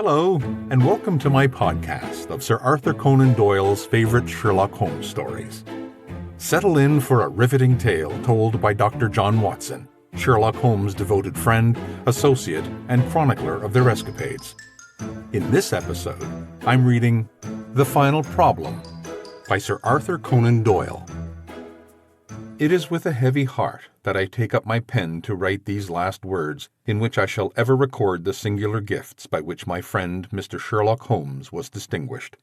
Hello, and welcome to my podcast of Sir Arthur Conan Doyle's favorite Sherlock Holmes stories. Settle in for a riveting tale told by Dr. John Watson, Sherlock Holmes' devoted friend, associate, and chronicler of their escapades. In this episode, I'm reading The Final Problem by Sir Arthur Conan Doyle. It is with a heavy heart that I take up my pen to write these last words, in which I shall ever record the singular gifts by which my friend Mr. Sherlock Holmes was distinguished.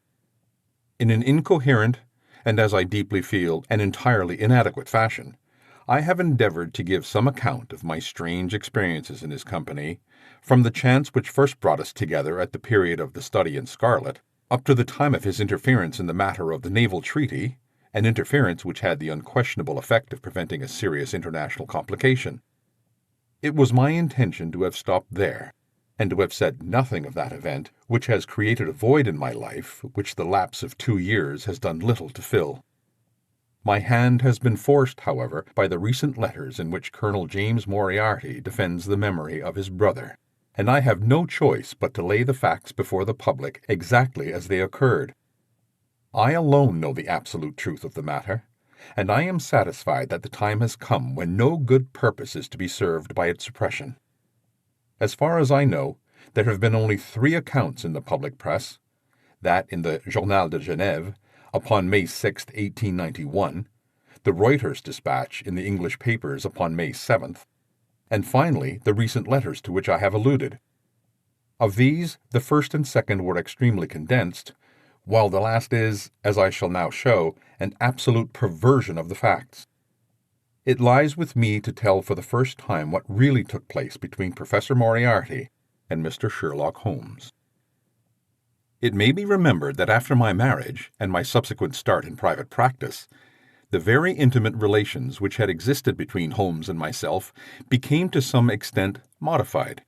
In an incoherent, and as I deeply feel, an entirely inadequate fashion, I have endeavored to give some account of my strange experiences in his company, from the chance which first brought us together at the period of the study in scarlet, up to the time of his interference in the matter of the naval treaty, an interference which had the unquestionable effect of preventing a serious international complication. It was my intention to have stopped there, and to have said nothing of that event which has created a void in my life which the lapse of 2 years has done little to fill. My hand has been forced, however, by the recent letters in which Colonel James Moriarty defends the memory of his brother, and I have no choice but to lay the facts before the public exactly as they occurred. I alone know the absolute truth of the matter, and I am satisfied that the time has come when no good purpose is to be served by its suppression. As far as I know, there have been only 3 accounts in the public press, that in the Journal de Genève, upon May 6, 1891, the Reuters dispatch in the English papers upon May 7th, and finally the recent letters to which I have alluded. Of these, the first and second were extremely condensed, while the last is, as I shall now show, an absolute perversion of the facts. It lies with me to tell for the first time what really took place between Professor Moriarty and Mr. Sherlock Holmes. It may be remembered that after my marriage and my subsequent start in private practice, the very intimate relations which had existed between Holmes and myself became to some extent modified.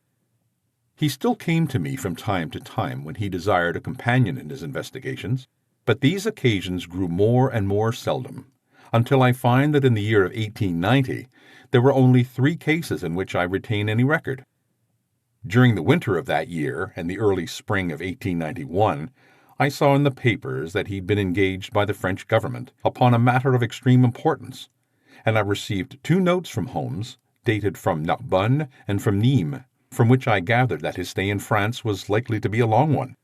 He still came to me from time to time when he desired a companion in his investigations, but these occasions grew more and more seldom, until I find that in the year of 1890 there were only 3 cases in which I retain any record. During the winter of that year and the early spring of 1891, I saw in the papers that he'd been engaged by the French government upon a matter of extreme importance, and I received 2 notes from Holmes, dated from Narbonne and from Nîmes, from which I gathered that his stay in France was likely to be a long one.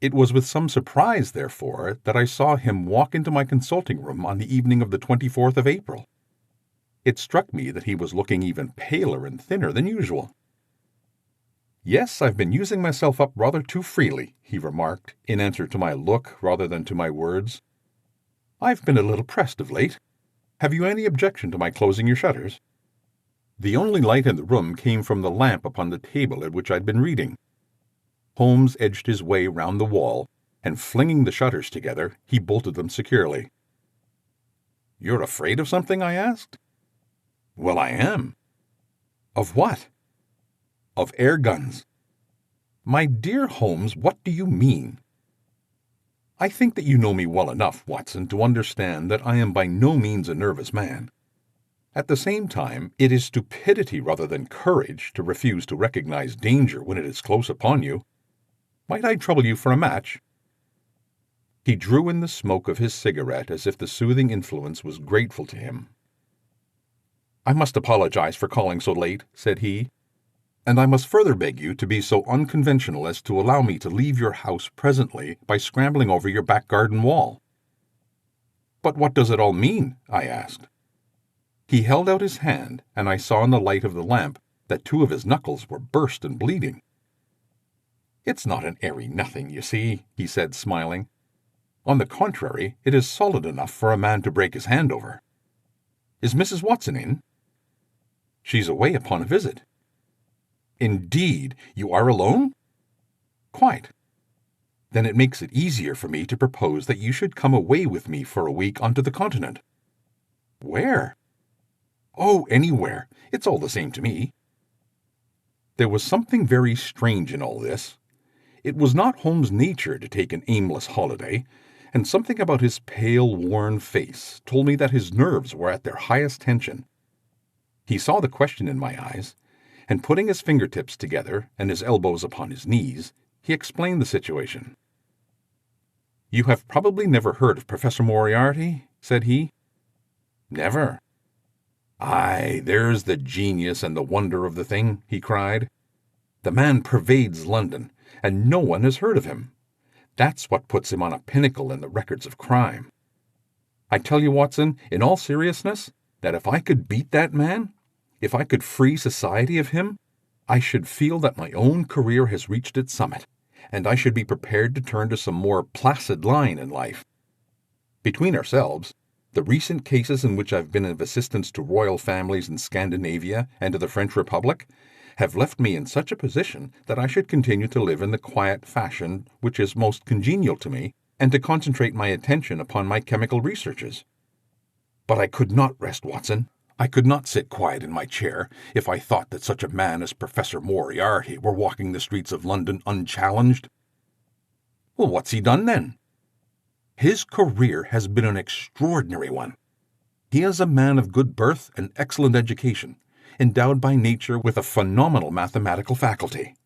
It was with some surprise, therefore, that I saw him walk into my consulting room on the evening of the 24th of April. It struck me that he was looking even paler and thinner than usual. "Yes, I've been using myself up rather too freely," he remarked, in answer to my look rather than to my words. "I've been a little pressed of late. Have you any objection to my closing your shutters?" The only light in the room came from the lamp upon the table at which I'd been reading. Holmes edged his way round the wall, and flinging the shutters together, he bolted them securely. "You're afraid of something?" I asked. "Well, I am." "Of what?" "Of air guns." "My dear Holmes, what do you mean?" "I think that you know me well enough, Watson, to understand that I am by no means a nervous man. At the same time, it is stupidity rather than courage to refuse to recognize danger when it is close upon you. Might I trouble you for a match?" He drew in the smoke of his cigarette as if the soothing influence was grateful to him. "I must apologize for calling so late," said he, "and I must further beg you to be so unconventional as to allow me to leave your house presently by scrambling over your back garden wall." "But what does it all mean?" I asked. He held out his hand, and I saw in the light of the lamp that 2 of his knuckles were burst and bleeding. "It's not an airy nothing, you see," he said, smiling. "On the contrary, it is solid enough for a man to break his hand over. Is Mrs. Watson in?" "She's away upon a visit." "Indeed, you are alone?" "Quite." "Then it makes it easier for me to propose that you should come away with me for a week onto the continent." "Where?" "Oh, anywhere. It's all the same to me." There was something very strange in all this. It was not Holmes' nature to take an aimless holiday, and something about his pale, worn face told me that his nerves were at their highest tension. He saw the question in my eyes, and putting his fingertips together and his elbows upon his knees, He explained the situation. "You have probably never heard of Professor Moriarty," said he. "Never." "Aye, there's the genius and the wonder of the thing," he cried. "The man pervades London, and no one has heard of him. That's what puts him on a pinnacle in the records of crime. I tell you, Watson, in all seriousness, that if I could beat that man, if I could free society of him, I should feel that my own career has reached its summit, and I should be prepared to turn to some more placid line in life. Between ourselves, the recent cases in which I've been of assistance to royal families in Scandinavia and to the French Republic have left me in such a position that I should continue to live in the quiet fashion which is most congenial to me, and to concentrate my attention upon my chemical researches. But I could not rest, Watson. I could not sit quiet in my chair if I thought that such a man as Professor Moriarty were walking the streets of London unchallenged. Well, what's he done then? His career has been an extraordinary one. He is a man of good birth and excellent education, endowed by nature with a phenomenal mathematical faculty.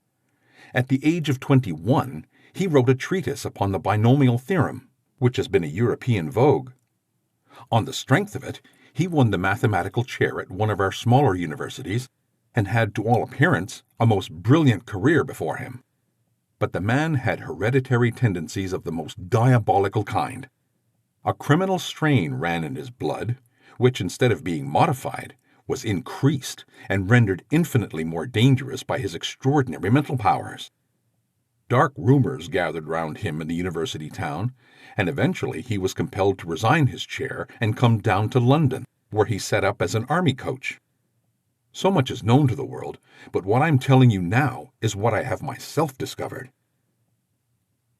At the age of 21, he wrote a treatise upon the binomial theorem, which has been a European vogue. On the strength of it, he won the mathematical chair at one of our smaller universities, and had, to all appearance, a most brilliant career before him. But the man had hereditary tendencies of the most diabolical kind. A criminal strain ran in his blood, which, instead of being modified, was increased and rendered infinitely more dangerous by his extraordinary mental powers. Dark rumors gathered round him in the university town, and eventually he was compelled to resign his chair and come down to London, where he set up as an army coach. So much is known to the world, but what I'm telling you now is what I have myself discovered.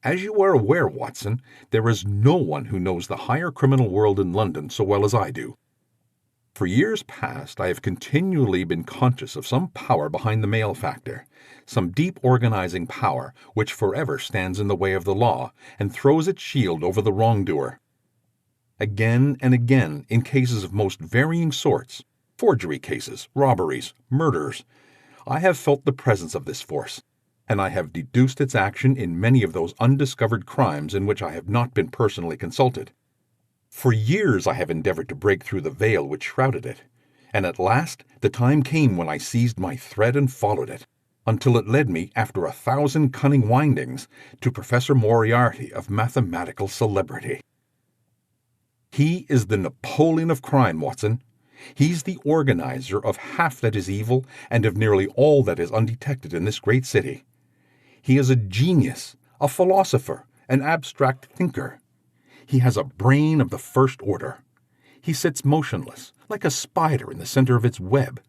As you are aware, Watson, there is no one who knows the higher criminal world in London so well as I do. For years past, I have continually been conscious of some power behind the male factor, some deep organizing power which forever stands in the way of the law and throws its shield over the wrongdoer. Again and again, in cases of most varying sorts, forgery cases, robberies, murders, I have felt the presence of this force, and I have deduced its action in many of those undiscovered crimes in which I have not been personally consulted. For years I have endeavored to break through the veil which shrouded it, and at last the time came when I seized my thread and followed it, until it led me, after 1,000 cunning windings, to Professor Moriarty of mathematical celebrity. He is the Napoleon of crime, Watson. He's the organizer of half that is evil and of nearly all that is undetected in this great city. He is a genius, a philosopher, an abstract thinker. He has a brain of the first order. He sits motionless, like a spider in the center of its web.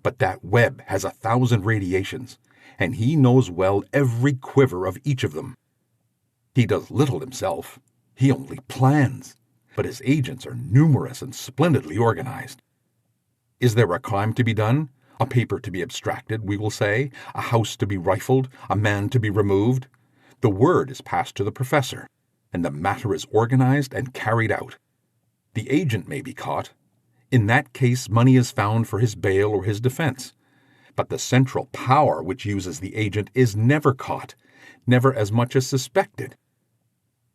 But that web has 1,000 radiations, and he knows well every quiver of each of them. He does little himself. He only plans. But his agents are numerous and splendidly organized. Is there a crime to be done? A paper to be abstracted, we will say, a house to be rifled, a man to be removed? The word is passed to the professor, and the matter is organized and carried out. The agent may be caught. In that case, money is found for his bail or his defense. But the central power which uses the agent is never caught, never as much as suspected.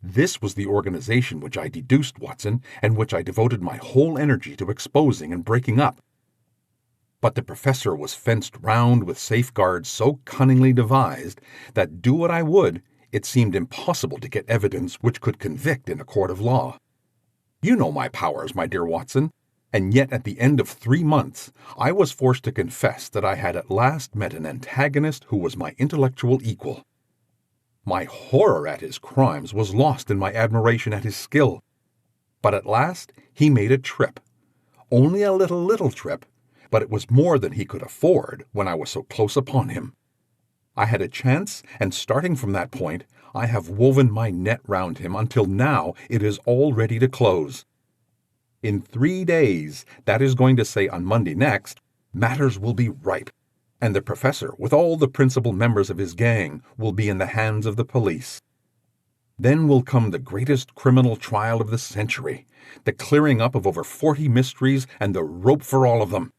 This was the organization which I deduced, Watson, and which I devoted my whole energy to exposing and breaking up. But the professor was fenced round with safeguards so cunningly devised that, do what I would, it seemed impossible to get evidence which could convict in a court of law. You know my powers, my dear Watson, and yet at the end of 3 months I was forced to confess that I had at last met an antagonist who was my intellectual equal. My horror at his crimes was lost in my admiration at his skill. But at last he made a trip. Only a little trip, but it was more than he could afford when I was so close upon him. I had a chance, and starting from that point, I have woven my net round him until now it is all ready to close. In 3 days, that is going to say on Monday next, matters will be ripe, and the professor, with all the principal members of his gang, will be in the hands of the police. Then will come the greatest criminal trial of the century, the clearing up of over 40 mysteries and the rope for all of them.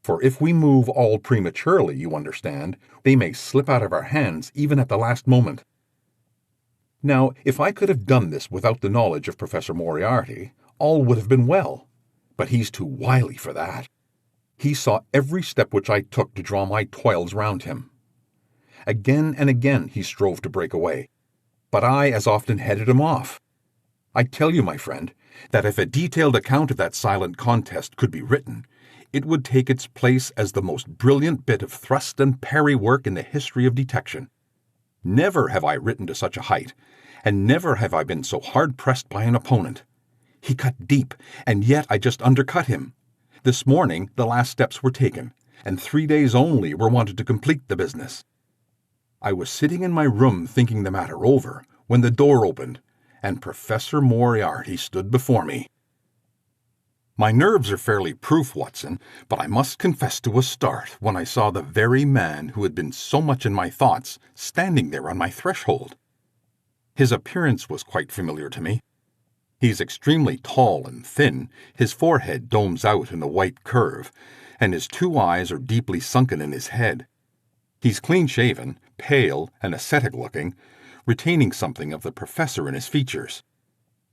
For if we move all prematurely, you understand, they may slip out of our hands even at the last moment, Now, if I could have done this without the knowledge of Professor Moriarty, all would have been well. But he's too wily for that. He saw every step which I took to draw my toils round him. Again and again he strove to break away, but I as often headed him off. I tell you, my friend, that if a detailed account of that silent contest could be written, it would take its place as the most brilliant bit of thrust and parry work in the history of detection. Never have I written to such a height, and never have I been so hard-pressed by an opponent. He cut deep, and yet I just undercut him. This morning the last steps were taken, and 3 days only were wanted to complete the business. I was sitting in my room thinking the matter over, when the door opened, and Professor Moriarty stood before me. My nerves are fairly proof, Watson, but I must confess to a start when I saw the very man who had been so much in my thoughts standing there on my threshold. His appearance was quite familiar to me. He's extremely tall and thin, his forehead domes out in a white curve, and his 2 eyes are deeply sunken in his head. He's clean-shaven, pale, and ascetic-looking, retaining something of the professor in his features.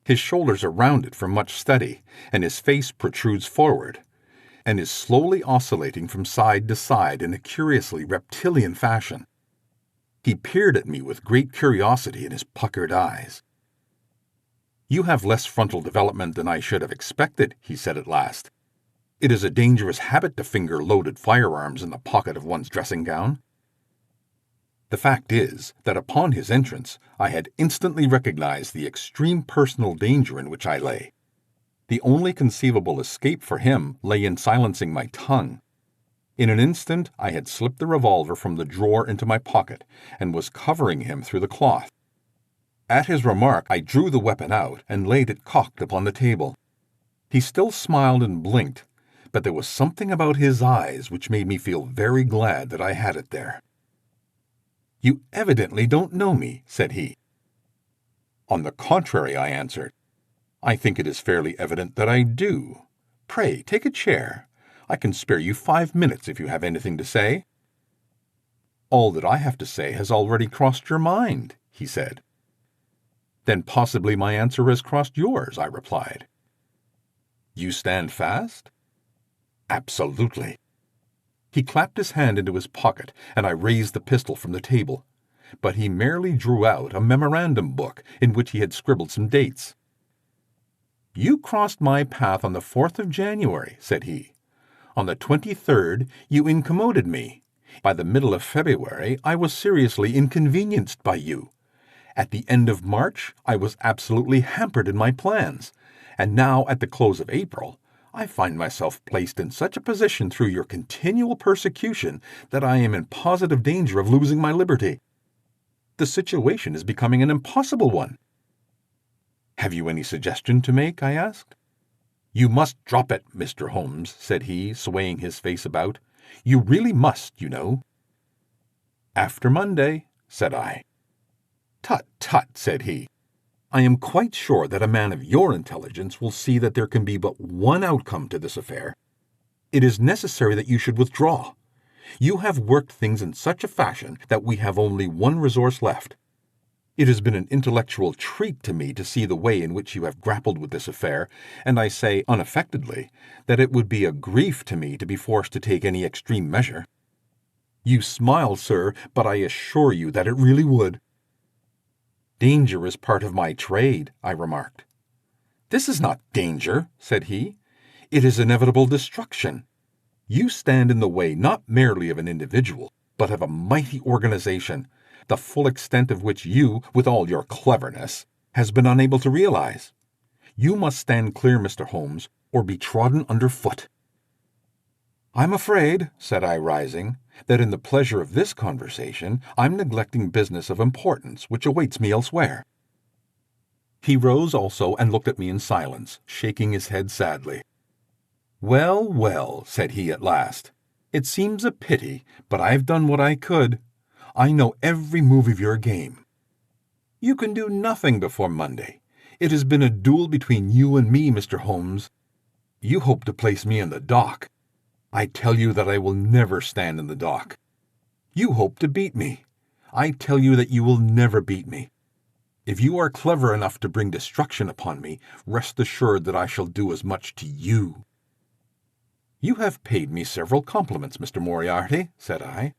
His shoulders are rounded from much study, and his face protrudes forward, and is slowly oscillating from side to side in a curiously reptilian fashion. He peered at me with great curiosity in his puckered eyes. "You have less frontal development than I should have expected," he said at last. "It is a dangerous habit to finger loaded firearms in the pocket of one's dressing gown." The fact is that upon his entrance I had instantly recognized the extreme personal danger in which I lay. The only conceivable escape for him lay in silencing my tongue. In an instant I had slipped the revolver from the drawer into my pocket and was covering him through the cloth. At his remark I drew the weapon out and laid it cocked upon the table. He still smiled and blinked, but there was something about his eyes which made me feel very glad that I had it there. "You evidently don't know me," said he. "On the contrary," I answered, "I think it is fairly evident that I do. Pray, take a chair. I can spare you 5 minutes if you have anything to say." "All that I have to say has already crossed your mind," he said. "Then possibly my answer has crossed yours," I replied. "You stand fast?" "Absolutely." He clapped his hand into his pocket, and I raised the pistol from the table. But he merely drew out a memorandum book in which he had scribbled some dates. "You crossed my path on the 4th of January," said he. "On the 23rd you incommoded me. By the middle of February I was seriously inconvenienced by you. At the end of March I was absolutely hampered in my plans, and now at the close of April I find myself placed in such a position through your continual persecution that I am in positive danger of losing my liberty. The situation is becoming an impossible one." "Have you any suggestion to make?" I asked. "You must drop it, Mr. Holmes," said he, swaying his face about. "You really must, you know." "After Monday," said I. "Tut, tut," said he. "I am quite sure that a man of your intelligence will see that there can be but one outcome to this affair. It is necessary that you should withdraw. You have worked things in such a fashion that we have only one resource left. It has been an intellectual treat to me to see the way in which you have grappled with this affair, and I say unaffectedly that it would be a grief to me to be forced to take any extreme measure. You smile, sir, but I assure you that it really would." "Danger is part of my trade," I remarked. "This is not danger," said he. "It is inevitable destruction. You stand in the way not merely of an individual, but of a mighty organization, the full extent of which you, with all your cleverness, has been unable to realize. You must stand clear, Mr. Holmes, or be trodden under foot." "I'm afraid," said I, rising, "that in the pleasure of this conversation I'm neglecting business of importance which awaits me elsewhere." He rose also and looked at me in silence, shaking his head sadly. "Well, well," said he at last, "it seems a pity, but I've done what I could. I know every move of your game. You can do nothing before Monday. It has been a duel between you and me, Mr. Holmes. You hope to place me in the dock. I tell you that I will never stand in the dock. You hope to beat me. I tell you that you will never beat me. If you are clever enough to bring destruction upon me, rest assured that I shall do as much to you." "You have paid me several compliments, Mr. Moriarty," said I.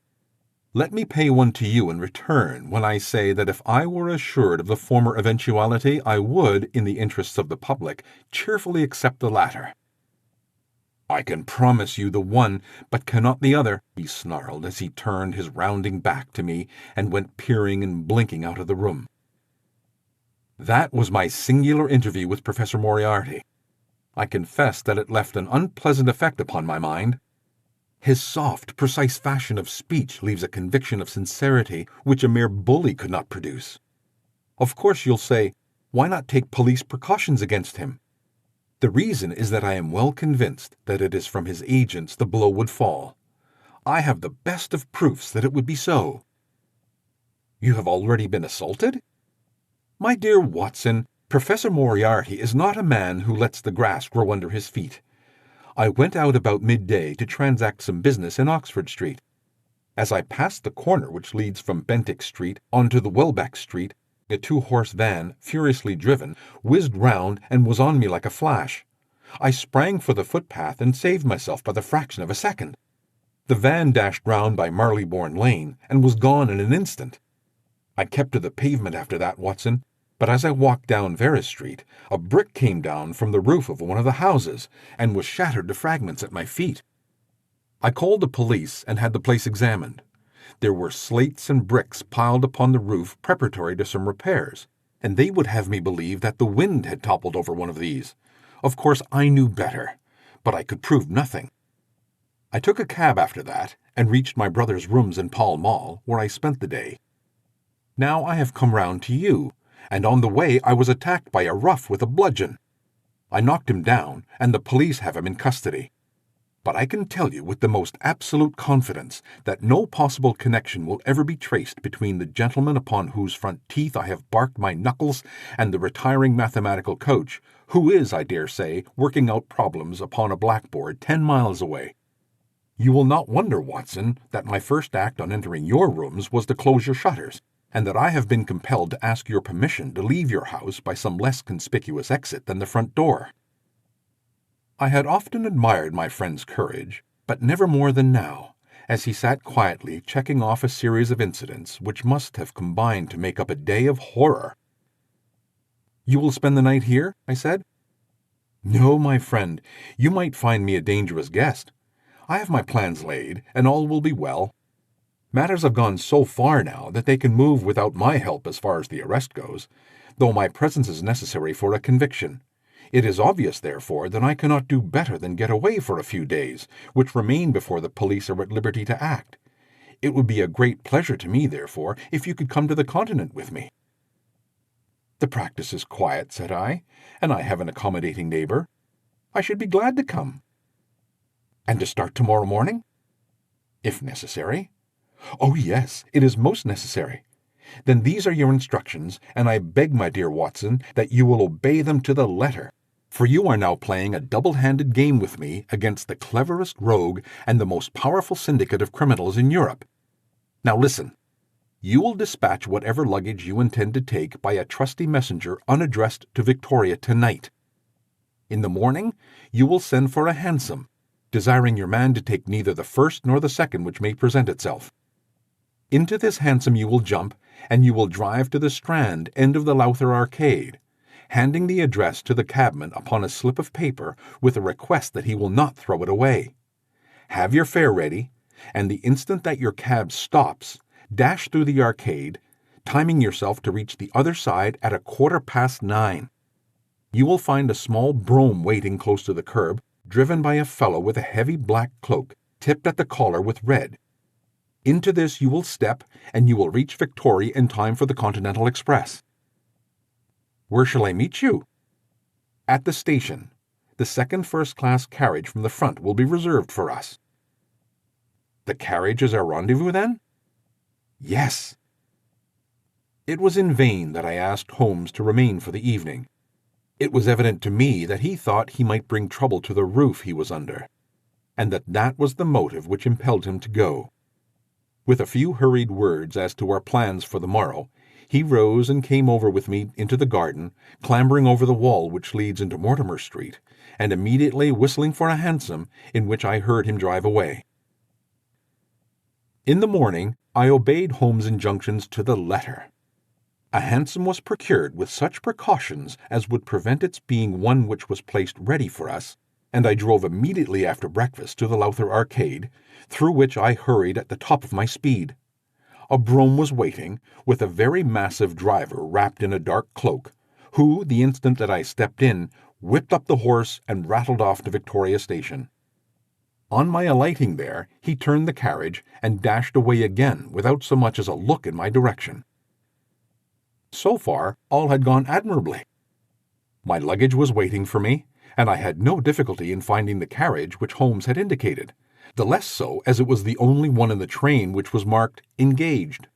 "Let me pay one to you in return when I say that if I were assured of the former eventuality, I would, in the interests of the public, cheerfully accept the latter." "I can promise you the one, but cannot the other," he snarled as he turned his rounding back to me and went peering and blinking out of the room. That was my singular interview with Professor Moriarty. I confess that it left an unpleasant effect upon my mind. His soft, precise fashion of speech leaves a conviction of sincerity which a mere bully could not produce. Of course you'll say, why not take police precautions against him? The reason is that I am well convinced that it is from his agents the blow would fall. I have the best of proofs that it would be so. "You have already been assaulted?" "My dear Watson, Professor Moriarty is not a man who lets the grass grow under his feet. I went out about midday to transact some business in Oxford Street. As I passed the corner which leads from Bentinck Street onto the Welbeck Street, a two-horse van, furiously driven, whizzed round and was on me like a flash. I sprang for the footpath and saved myself by the fraction of a second. The van dashed round by Marylebone Lane and was gone in an instant. I kept to the pavement after that, Watson, but as I walked down Verris Street, a brick came down from the roof of one of the houses and was shattered to fragments at my feet. I called the police and had the place examined. There were slates and bricks piled upon the roof preparatory to some repairs, and they would have me believe that the wind had toppled over one of these. Of course I knew better, but I could prove nothing. I took a cab after that and reached my brother's rooms in Pall Mall, where I spent the day. Now I have come round to you, and on the way I was attacked by a rough with a bludgeon. I knocked him down, and the police have him in custody. But I can tell you with the most absolute confidence that no possible connection will ever be traced between the gentleman upon whose front teeth I have barked my knuckles and the retiring mathematical coach, who is, I dare say, working out problems upon a blackboard 10 miles away. You will not wonder, Watson, that my first act on entering your rooms was to close your shutters, and that I have been compelled to ask your permission to leave your house by some less conspicuous exit than the front door. I had often admired my friend's courage, but never more than now, as he sat quietly checking off a series of incidents which must have combined to make up a day of horror. "You will spend the night here?" I said. "No, my friend, you might find me a dangerous guest. I have my plans laid, and all will be well. Matters have gone so far now that they can move without my help as far as the arrest goes, though my presence is necessary for a conviction. It is obvious, therefore, that I cannot do better than get away for a few days, which remain before the police are at liberty to act. It would be a great pleasure to me, therefore, if you could come to the Continent with me." "The practice is quiet," said I, "and I have an accommodating neighbor. I should be glad to come." "And to start tomorrow morning?" "If necessary." "Oh, yes, it is most necessary. Then these are your instructions, and I beg, my dear Watson, that you will obey them to the letter, for you are now playing a double-handed game with me against the cleverest rogue and the most powerful syndicate of criminals in Europe. Now listen. You will dispatch whatever luggage you intend to take by a trusty messenger unaddressed to Victoria tonight. In the morning, you will send for a hansom, desiring your man to take neither the first nor the second which may present itself. Into this hansom you will jump, and you will drive to the Strand end of the Lowther Arcade, handing the address to the cabman upon a slip of paper with a request that he will not throw it away. Have your fare ready, and the instant that your cab stops, dash through the arcade, timing yourself to reach the other side at 9:15. You will find a small brougham waiting close to the curb, driven by a fellow with a heavy black cloak, tipped at the collar with red. Into this you will step, and you will reach Victoria in time for the Continental Express." "Where shall I meet you?" "At the station. The second first-class carriage from the front will be reserved for us." "The carriage is our rendezvous, then?" "Yes." It was in vain that I asked Holmes to remain for the evening. It was evident to me that he thought he might bring trouble to the roof he was under, and that was the motive which impelled him to go. With a few hurried words as to our plans for the morrow, He rose and came over with me into the garden, clambering over the wall which leads into Mortimer Street, and immediately whistling for a hansom, in which I heard him drive away. In the morning, I obeyed Holmes' injunctions to the letter. A hansom was procured with such precautions as would prevent its being one which was placed ready for us, and I drove immediately after breakfast to the Lowther Arcade, through which I hurried at the top of my speed. A brougham was waiting, with a very massive driver wrapped in a dark cloak, who, the instant that I stepped in, whipped up the horse and rattled off to Victoria Station. On my alighting there, he turned the carriage and dashed away again without so much as a look in my direction. So far, all had gone admirably. My luggage was waiting for me, and I had no difficulty in finding the carriage which Holmes had indicated, the less so as it was the only one in the train which was marked "Engaged."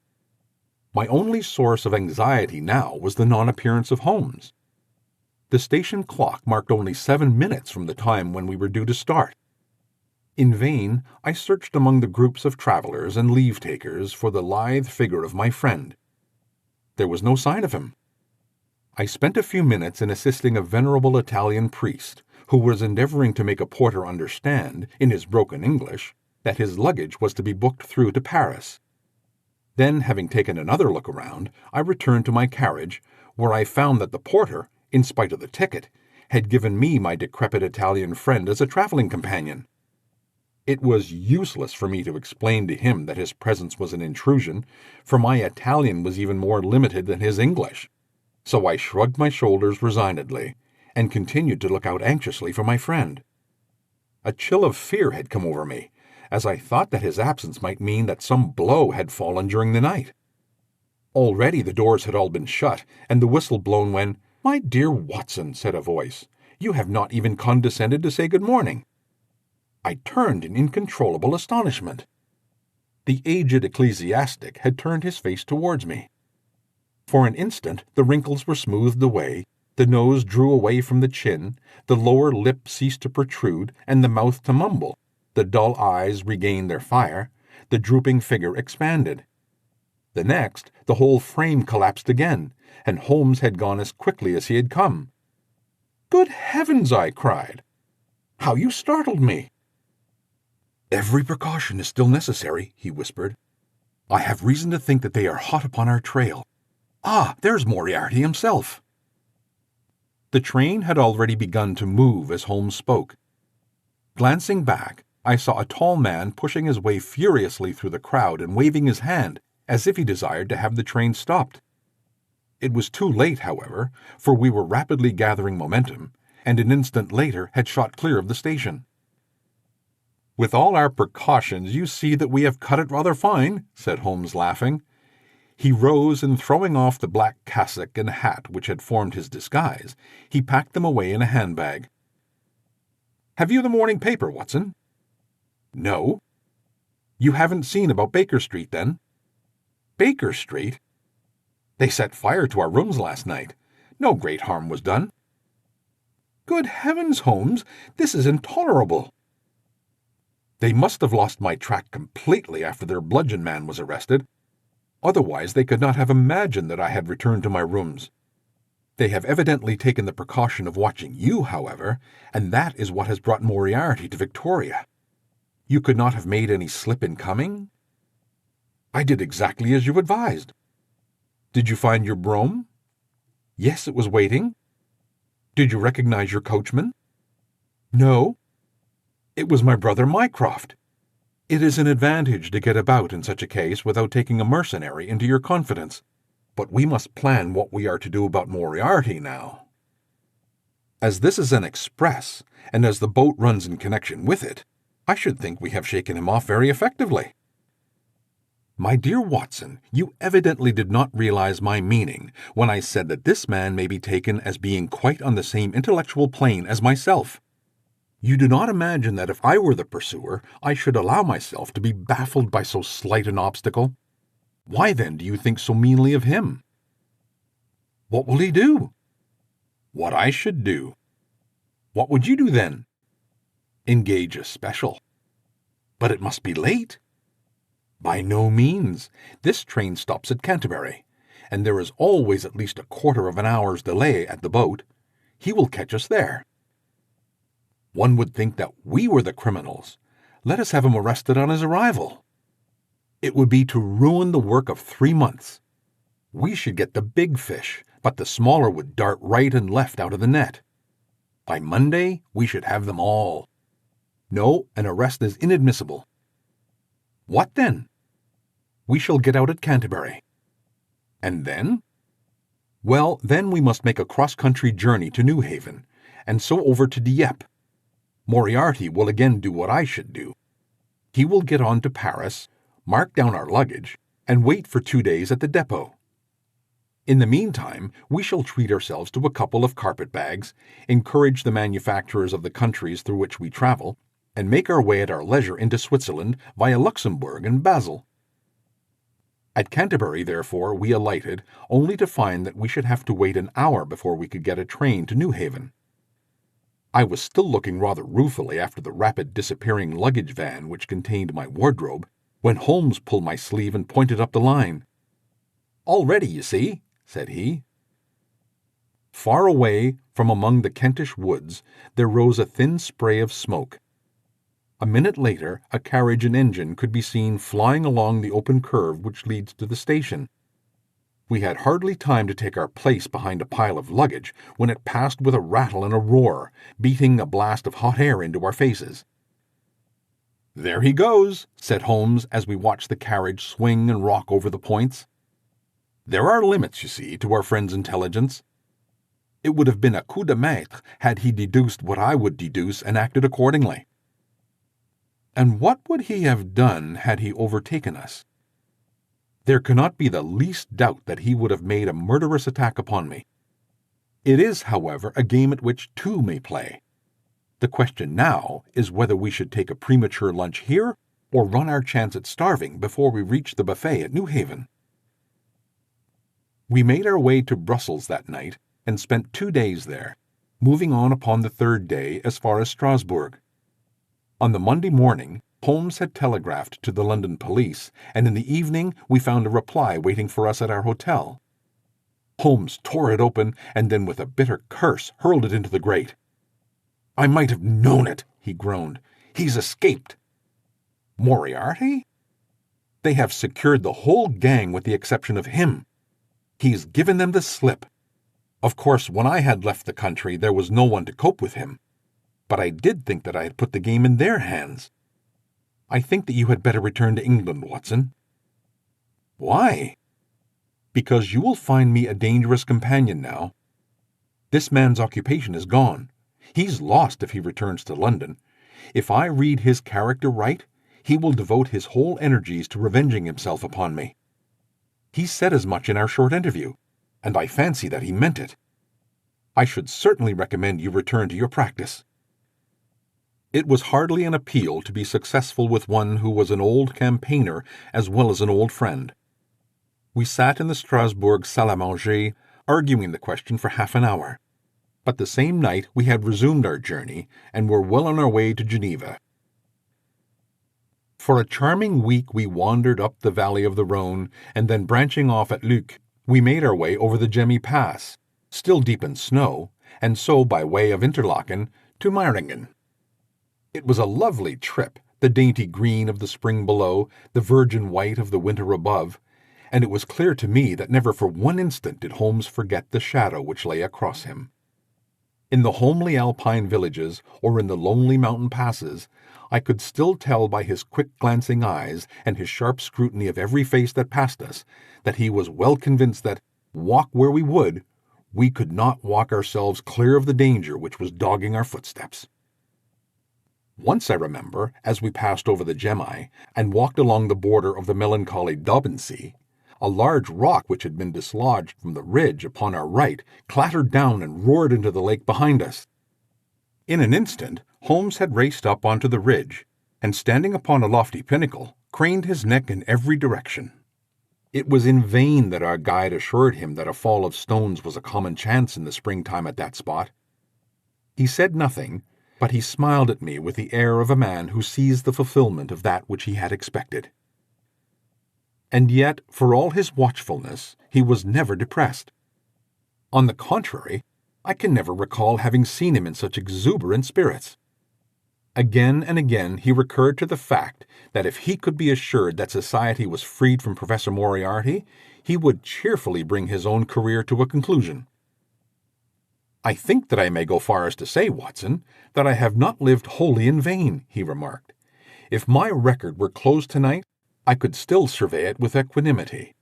My only source of anxiety now was the non-appearance of Holmes. The station clock marked only 7 minutes from the time when we were due to start. In vain I searched among the groups of travelers and leave-takers for the lithe figure of my friend. There was no sign of him. I spent a few minutes in assisting a venerable Italian priest, who was endeavoring to make a porter understand, in his broken English, that his luggage was to be booked through to Paris. Then, having taken another look around, I returned to my carriage, where I found that the porter, in spite of the ticket, had given me my decrepit Italian friend as a traveling companion. It was useless for me to explain to him that his presence was an intrusion, for my Italian was even more limited than his English. So I shrugged my shoulders resignedly, and continued to look out anxiously for my friend. A chill of fear had come over me, as I thought that his absence might mean that some blow had fallen during the night. Already the doors had all been shut, and the whistle blown when, "My dear Watson," said a voice, "you have not even condescended to say good morning." I turned in incontrollable astonishment. The aged ecclesiastic had turned his face towards me. For an instant the wrinkles were smoothed away, the nose drew away from the chin, the lower lip ceased to protrude, and the mouth to mumble, the dull eyes regained their fire, the drooping figure expanded. The next, the whole frame collapsed again, and Holmes had gone as quickly as he had come. "Good heavens!" I cried. "How you startled me!" "Every precaution is still necessary," he whispered. "I have reason to think that they are hot upon our trail. Ah, there's Moriarty himself." The train had already begun to move as Holmes spoke. Glancing back, I saw a tall man pushing his way furiously through the crowd and waving his hand, as if he desired to have the train stopped. It was too late, however, for we were rapidly gathering momentum, and an instant later had shot clear of the station. "With all our precautions, you see that we have cut it rather fine," said Holmes, laughing. He rose, and throwing off the black cassock and hat which had formed his disguise, he packed them away in a handbag. "Have you the morning paper, Watson?" "No." "You haven't seen about Baker Street, then?" "Baker Street? They set fire to our rooms last night. No great harm was done." "Good heavens, Holmes, this is intolerable." "They must have lost my track completely after their bludgeon man was arrested. Otherwise they could not have imagined that I had returned to my rooms. They have evidently taken the precaution of watching you, however, and that is what has brought Moriarty to Victoria. You could not have made any slip in coming?" "I did exactly as you advised." "Did you find your brougham?" "Yes, it was waiting." "Did you recognize your coachman?" "No." "It was my brother Mycroft. It is an advantage to get about in such a case without taking a mercenary into your confidence. But we must plan what we are to do about Moriarty now. As this is an express, and as the boat runs in connection with it, I should think we have shaken him off very effectively." "My dear Watson, you evidently did not realize my meaning when I said that this man may be taken as being quite on the same intellectual plane as myself. You do not imagine that if I were the pursuer, I should allow myself to be baffled by so slight an obstacle. Why, then, do you think so meanly of him?" "What will he do?" "What I should do." "What would you do, then?" "Engage a special." "But it must be late." "By no means. This train stops at Canterbury, and there is always at least a quarter of an hour's delay at the boat, he will catch us there. One would think that we were the criminals. Let us have him arrested on his arrival. It would be to ruin the work of 3 months. We should get the big fish, but the smaller would dart right and left out of the net. By Monday, we should have them all. No, an arrest is inadmissible. What then? We shall get out at Canterbury. And then? Well, then we must make a cross-country journey to Newhaven, and so over to Dieppe. Moriarty will again do what I should do. He will get on to Paris, mark down our luggage, and wait for 2 days at the depot. In the meantime, we shall treat ourselves to a couple of carpet-bags, encourage the manufacturers of the countries through which we travel, and make our way at our leisure into Switzerland via Luxembourg and Basel. At Canterbury, therefore, we alighted, only to find that we should have to wait an hour before we could get a train to Newhaven. I was still looking rather ruefully after the rapid disappearing luggage van which contained my wardrobe, when Holmes pulled my sleeve and pointed up the line. "All ready, you see," said he. Far away, from among the Kentish woods, there rose a thin spray of smoke. A minute later, a carriage and engine could be seen flying along the open curve which leads to the station. We had hardly time to take our place behind a pile of luggage when it passed with a rattle and a roar, beating a blast of hot air into our faces. "There he goes," said Holmes as we watched the carriage swing and rock over the points. "There are limits, you see, to our friend's intelligence. It would have been a coup de maître had he deduced what I would deduce and acted accordingly." And what would he have done had he overtaken us? There cannot be the least doubt that he would have made a murderous attack upon me. It is, however, a game at which two may play. The question now is whether we should take a premature lunch here or run our chance at starving before we reach the buffet at Newhaven. We made our way to Brussels that night and spent 2 days there, moving on upon the 3rd day as far as Strasbourg. On the Monday morning, Holmes had telegraphed to the London police, and in the evening we found a reply waiting for us at our hotel. Holmes tore it open and then with a bitter curse hurled it into the grate. "I might have known it," he groaned. "He's escaped." "Moriarty?" "They have secured the whole gang with the exception of him. He's given them the slip. Of course, when I had left the country there was no one to cope with him. But I did think that I had put the game in their hands. I think that you had better return to England, Watson." "Why?" "Because you will find me a dangerous companion now. This man's occupation is gone. He's lost if he returns to London. If I read his character right, he will devote his whole energies to revenging himself upon me. He said as much in our short interview, and I fancy that he meant it. I should certainly recommend you return to your practice." It was hardly an appeal to be successful with one who was an old campaigner as well as an old friend. We sat in the Strasbourg salle à manger, arguing the question for half an hour. But the same night we had resumed our journey and were well on our way to Geneva. For a charming week we wandered up the valley of the Rhone, and then branching off at Luc, we made our way over the Gemmi Pass, still deep in snow, and so by way of Interlaken to Meiringen. It was a lovely trip, the dainty green of the spring below, the virgin white of the winter above, and it was clear to me that never for one instant did Holmes forget the shadow which lay across him. In the homely alpine villages or in the lonely mountain passes, I could still tell by his quick glancing eyes and his sharp scrutiny of every face that passed us that he was well convinced that, walk where we would, we could not walk ourselves clear of the danger which was dogging our footsteps. Once I remember, as we passed over the Gemmi and walked along the border of the melancholy Dobbensee, a large rock which had been dislodged from the ridge upon our right clattered down and roared into the lake behind us. In an instant, Holmes had raced up onto the ridge, and standing upon a lofty pinnacle, craned his neck in every direction. It was in vain that our guide assured him that a fall of stones was a common chance in the springtime at that spot. He said nothing, but he smiled at me with the air of a man who sees the fulfillment of that which he had expected. And yet, for all his watchfulness, he was never depressed. On the contrary, I can never recall having seen him in such exuberant spirits. Again and again he recurred to the fact that if he could be assured that society was freed from Professor Moriarty, he would cheerfully bring his own career to a conclusion. "I think that I may go far as to say, Watson, that I have not lived wholly in vain," he remarked. "If my record were closed tonight, I could still survey it with equanimity.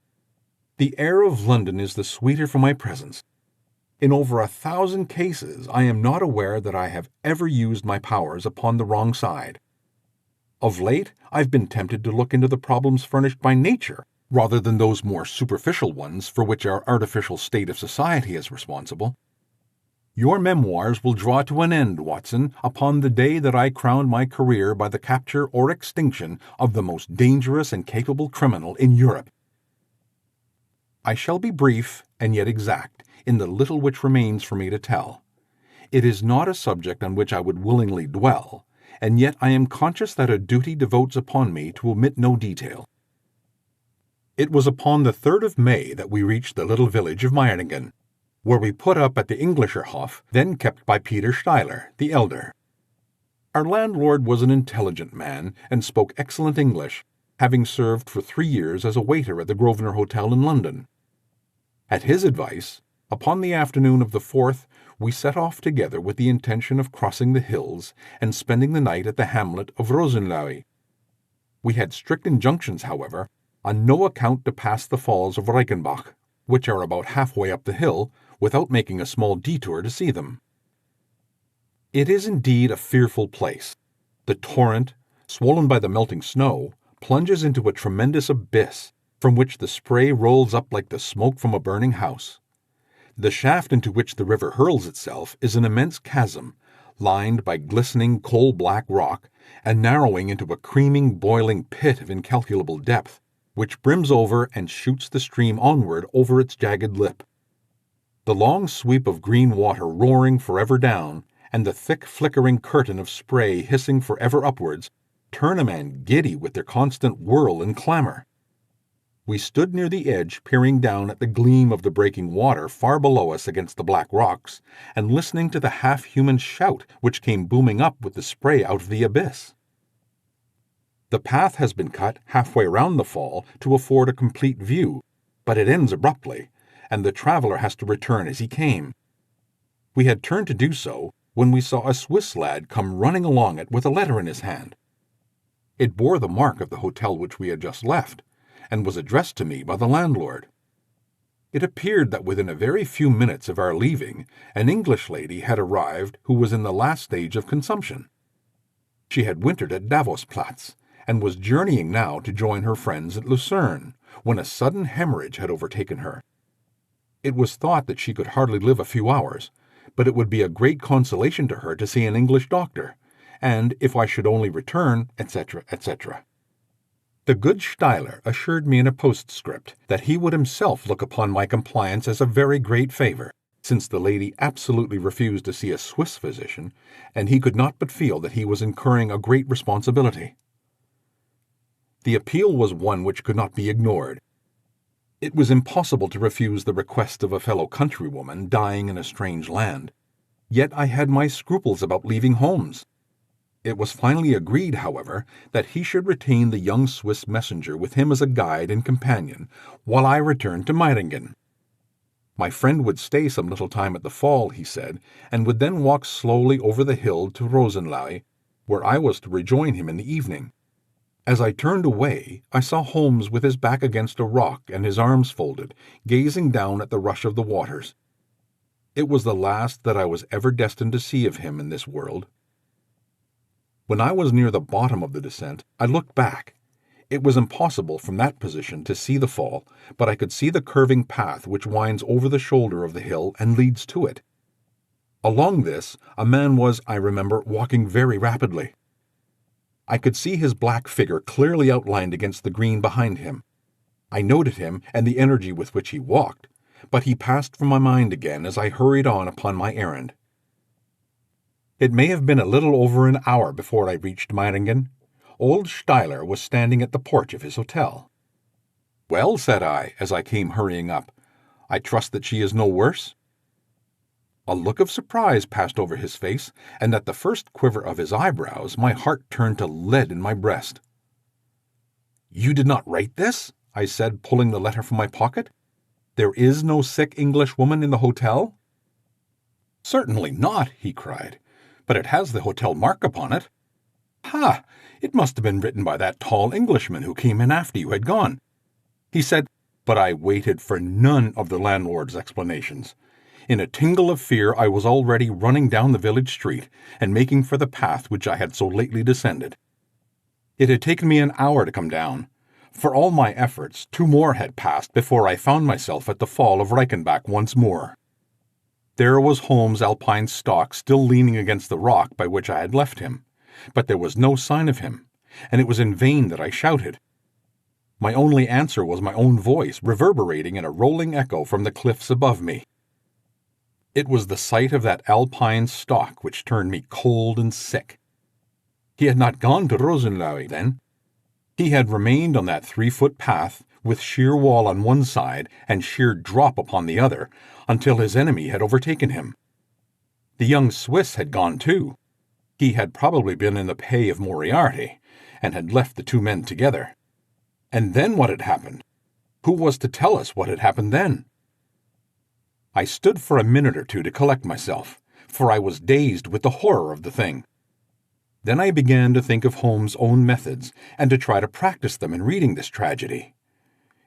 The air of London is the sweeter for my presence. In over 1,000 cases I am not aware that I have ever used my powers upon the wrong side. Of late I've been tempted to look into the problems furnished by nature, rather than those more superficial ones for which our artificial state of society is responsible. Your memoirs will draw to an end, Watson, upon the day that I crown my career by the capture or extinction of the most dangerous and capable criminal in Europe. I shall be brief and yet exact in the little which remains for me to tell. It is not a subject on which I would willingly dwell, and yet I am conscious that a duty devotes upon me to omit no detail. It was upon the 3rd of May that we reached the little village of Meiringen, where we put up at the Englischerhof, then kept by Peter Steiler, the elder. Our landlord was an intelligent man and spoke excellent English, having served for 3 years as a waiter at the Grosvenor Hotel in London. At his advice, upon the afternoon of the 4th, we set off together with the intention of crossing the hills and spending the night at the hamlet of Rosenlaui. We had strict injunctions, however, on no account to pass the falls of Reichenbach, which are about halfway up the hill, without making a small detour to see them. It is indeed a fearful place. The torrent, swollen by the melting snow, plunges into a tremendous abyss, from which the spray rolls up like the smoke from a burning house. The shaft into which the river hurls itself is an immense chasm, lined by glistening coal-black rock, and narrowing into a creaming, boiling pit of incalculable depth, which brims over and shoots the stream onward over its jagged lip. The long sweep of green water roaring forever down, and the thick flickering curtain of spray hissing forever upwards, turn a man giddy with their constant whirl and clamor. We stood near the edge, peering down at the gleam of the breaking water far below us against the black rocks, and listening to the half-human shout which came booming up with the spray out of the abyss. The path has been cut halfway round the fall to afford a complete view, but it ends abruptly, and the traveller has to return as he came. We had turned to do so when we saw a Swiss lad come running along it with a letter in his hand. It bore the mark of the hotel which we had just left, and was addressed to me by the landlord. It appeared that within a very few minutes of our leaving, an English lady had arrived who was in the last stage of consumption. She had wintered at Davosplatz, and was journeying now to join her friends at Lucerne, when a sudden hemorrhage had overtaken her. It was thought that she could hardly live a few hours, but it would be a great consolation to her to see an English doctor, and if I should only return, etc., etc. The good Steiler assured me in a postscript that he would himself look upon my compliance as a very great favor, since the lady absolutely refused to see a Swiss physician, and he could not but feel that he was incurring a great responsibility. The appeal was one which could not be ignored. It was impossible to refuse the request of a fellow countrywoman dying in a strange land. Yet I had my scruples about leaving Holmes. It was finally agreed, however, that he should retain the young Swiss messenger with him as a guide and companion, while I returned to Meiringen. My friend would stay some little time at the fall, he said, and would then walk slowly over the hill to Rosenlaui, where I was to rejoin him in the evening. As I turned away, I saw Holmes with his back against a rock and his arms folded, gazing down at the rush of the waters. It was the last that I was ever destined to see of him in this world. When I was near the bottom of the descent, I looked back. It was impossible from that position to see the fall, but I could see the curving path which winds over the shoulder of the hill and leads to it. Along this, a man was, I remember, walking very rapidly. I could see his black figure clearly outlined against the green behind him. I noted him and the energy with which he walked, but he passed from my mind again as I hurried on upon my errand. It may have been a little over an hour before I reached Meiringen. Old Steiler was standing at the porch of his hotel. "Well," said I, as I came hurrying up, "I trust that she is no worse?" A look of surprise passed over his face, and at the first quiver of his eyebrows my heart turned to lead in my breast. "You did not write this?" I said, pulling the letter from my pocket. "There is no sick Englishwoman in the hotel?" "Certainly not," he cried, "but it has the hotel mark upon it." "Ha! It must have been written by that tall Englishman who came in after you had gone. He said—" But I waited for none of the landlord's explanations. In a tingle of fear I was already running down the village street and making for the path which I had so lately descended. It had taken me an hour to come down. For all my efforts, 2 more had passed before I found myself at the fall of Reichenbach once more. There was Holmes' alpine stock still leaning against the rock by which I had left him, but there was no sign of him, and it was in vain that I shouted. My only answer was my own voice reverberating in a rolling echo from the cliffs above me. It was the sight of that alpine stock which turned me cold and sick. He had not gone to Rosenlaui, then. He had remained on that 3-foot path, with sheer wall on one side and sheer drop upon the other, until his enemy had overtaken him. The young Swiss had gone too. He had probably been in the pay of Moriarty, and had left the 2 men together. And then what had happened? Who was to tell us what had happened then? I stood for a minute or 2 to collect myself, for I was dazed with the horror of the thing. Then I began to think of Holmes' own methods, and to try to practice them in reading this tragedy.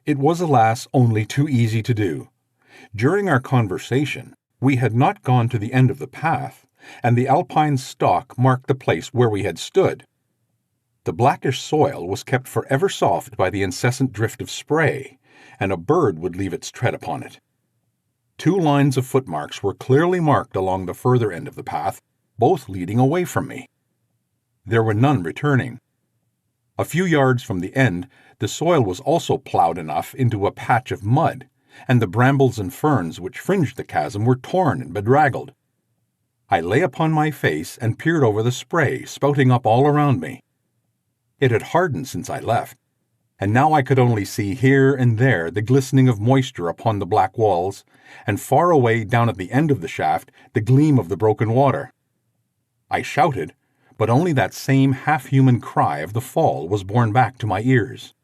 It was, alas, only too easy to do. During our conversation, we had not gone to the end of the path, and the alpine stock marked the place where we had stood. The blackish soil was kept forever soft by the incessant drift of spray, and a bird would leave its tread upon it. 2 lines of footmarks were clearly marked along the further end of the path, both leading away from me. There were none returning. A few yards from the end, the soil was also ploughed enough into a patch of mud, and the brambles and ferns which fringed the chasm were torn and bedraggled. I lay upon my face and peered over the spray spouting up all around me. It had hardened since I left, and now I could only see here and there the glistening of moisture upon the black walls, and far away down at the end of the shaft the gleam of the broken water. I shouted, but only that same half-human cry of the fall was borne back to my ears.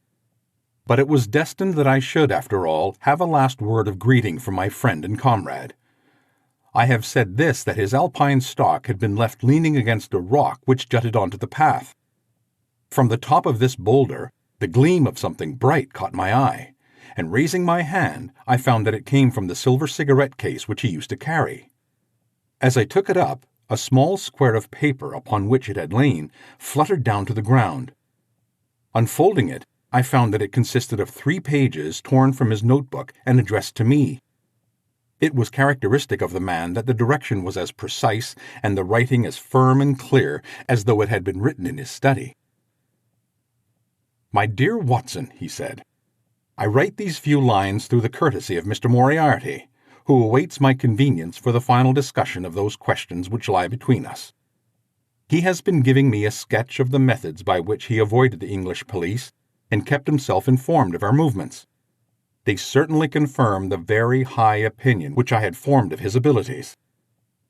But it was destined that I should, after all, have a last word of greeting from my friend and comrade. I have said this, that his alpine stock had been left leaning against a rock which jutted onto the path. From the top of this boulder, the gleam of something bright caught my eye, and raising my hand, I found that it came from the silver cigarette case which he used to carry. As I took it up, a small square of paper upon which it had lain fluttered down to the ground. Unfolding it, I found that it consisted of 3 pages torn from his notebook and addressed to me. It was characteristic of the man that the direction was as precise and the writing as firm and clear as though it had been written in his study. "My dear Watson," he said, "I write these few lines through the courtesy of Mr. Moriarty, who awaits my convenience for the final discussion of those questions which lie between us. He has been giving me a sketch of the methods by which he avoided the English police and kept himself informed of our movements. They certainly confirm the very high opinion which I had formed of his abilities.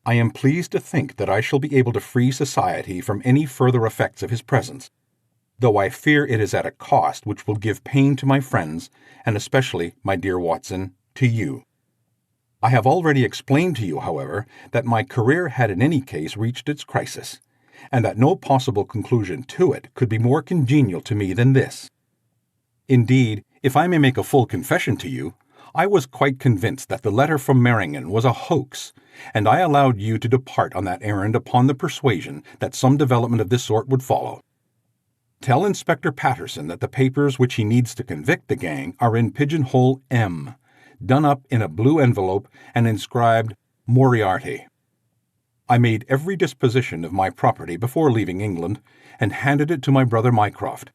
I am pleased to think that I shall be able to free society from any further effects of his presence, though I fear it is at a cost which will give pain to my friends, and especially, my dear Watson, to you. I have already explained to you, however, that my career had in any case reached its crisis, and that no possible conclusion to it could be more congenial to me than this. Indeed, if I may make a full confession to you, I was quite convinced that the letter from Meiringen was a hoax, and I allowed you to depart on that errand upon the persuasion that some development of this sort would follow. Tell Inspector Patterson that the papers which he needs to convict the gang are in pigeonhole M, done up in a blue envelope and inscribed Moriarty. I made every disposition of my property before leaving England, and handed it to my brother Mycroft.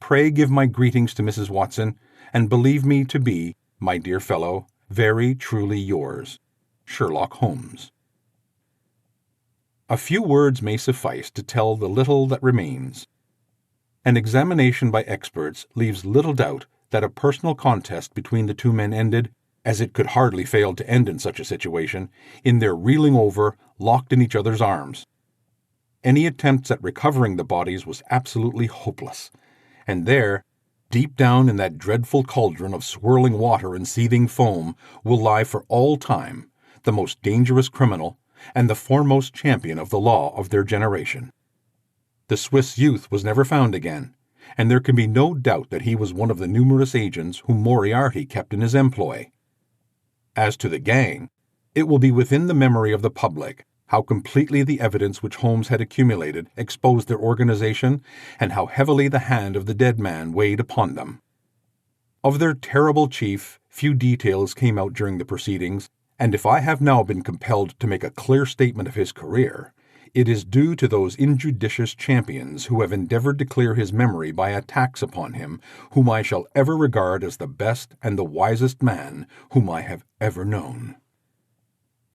Pray give my greetings to Mrs. Watson, and believe me to be, my dear fellow, very truly yours, Sherlock Holmes. A few words may suffice to tell the little that remains. An examination by experts leaves little doubt that a personal contest between the two men ended, as it could hardly fail to end in such a situation, in their reeling over, locked in each other's arms. Any attempts at recovering the bodies was absolutely hopeless, and there, deep down in that dreadful cauldron of swirling water and seething foam, will lie for all time the most dangerous criminal and the foremost champion of the law of their generation. The Swiss youth was never found again, and there can be no doubt that he was one of the numerous agents whom Moriarty kept in his employ. As to the gang, it will be within the memory of the public how completely the evidence which Holmes had accumulated exposed their organization, and how heavily the hand of the dead man weighed upon them. Of their terrible chief, few details came out during the proceedings, and if I have now been compelled to make a clear statement of his career, it is due to those injudicious champions who have endeavored to clear his memory by attacks upon him, whom I shall ever regard as the best and the wisest man whom I have ever known.